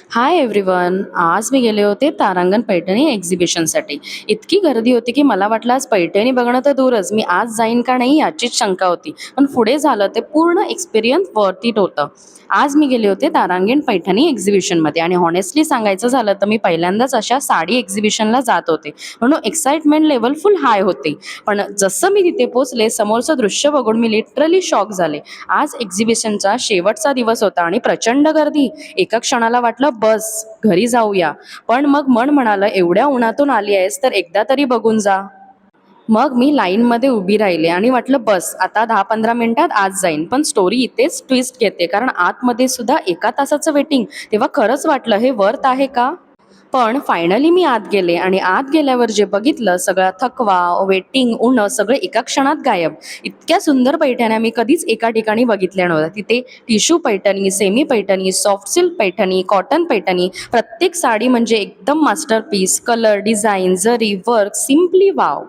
Hi everyone. आज मी गेले होते तारांगण पैठणी एक्झिबिशनसाठी. इतकी गर्दी होती की मला वाटलं आज पैठणी बघणं तर दूरच, मी आज जाईन का नाही याचीच शंका होती. पण पुढे झालं ते पूर्ण एक्सपिरियन्स वर्थ इट होतं. आज मी गेले होते तारांगण पैठणी एक्झिबिशनमध्ये आणि हॉनेस्टली सांगायचं झालं तर मी पहिल्यांदाच अशा साडी एक्झिबिशनला जात होते, म्हणून एक्साइटमेंट लेवल फुल हाय होते. पण जसं मी तिथे पोचले, समोरचं दृश्य बघून मी लिटरली शॉक झाले. आज एक्झिबिशनचा शेवटचा दिवस होता आणि प्रचंड गर्दी. एका क्षणाला वाटलं बस घरी जाऊया. पण मग मन म्हणालं, एवढ्या उन्हातून आली आहेस तर एकदा तरी बघून जा. मग मी लाईनमध्ये उभी राहिले आणि वाटलं बस आता 10-15 मिनिटात आत जाईन. पण स्टोरी इथेच ट्विस्ट घेते, कारण आतमध्ये सुद्धा 1 तासाचं वेटिंग. तेव्हा खरंच वाटलं हे वर्थ आहे का. पण फायनली मी आत गेले आणि आत गेल्यावर जे बघितलं, सगळा थकवा, वेटिंग, उन्ह सगळे एका क्षणात गायब. इतक्या सुंदर पैठण्या मी कधीच एका ठिकाणी बघितल्या नव्हत्या. तिथे tissue Paithani, semi Paithani, soft silk Paithani, cotton Paithani, प्रत्येक साडी म्हणजे एकदम मास्टरपीस. कलर, डिझाईन, जरी, वर्क सिम्पली वाव.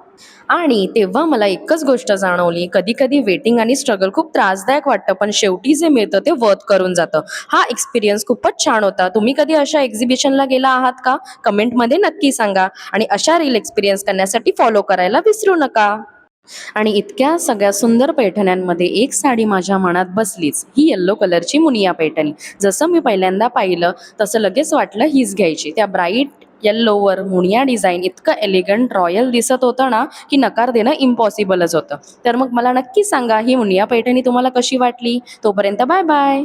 आणि तेव्हा मला एकच गोष्ट जाणवली, कधी कधी वेटिंग आणि स्ट्रगल खूप त्रासदायक वाटतं, पण शेवटी जे मिळतं ते वर्थ करून जातं. हा एक्सपिरियन्स खूपच छान होता. तुम्ही कधी अशा एक्झिबिशनला गेला आहात का? कमेंटमध्ये नक्की सांगा. आणि अशा रील एक्सपिरियन्स करण्यासाठी फॉलो करायला विसरू नका. आणि इतक्या सगळ्या सुंदर पैठण्यांमध्ये एक साडी माझ्या मनात बसलीच, ही येल्लो कलरची मुनिया पैठणी. जसं मी पहिल्यांदा पाहिलं तसं लगेच वाटलं हीच घ्यायची. त्या ब्राईट येल्लोवर मुनिया डिझाईन इतकं एलिगंट रॉयल दिसत होतं ना, की नकार देणं इम्पॉसिबलच होतं. तर मग मला नक्की सांगा, ही मुनिया पैठणी तुम्हाला कशी वाटली. तोपर्यंत बाय बाय.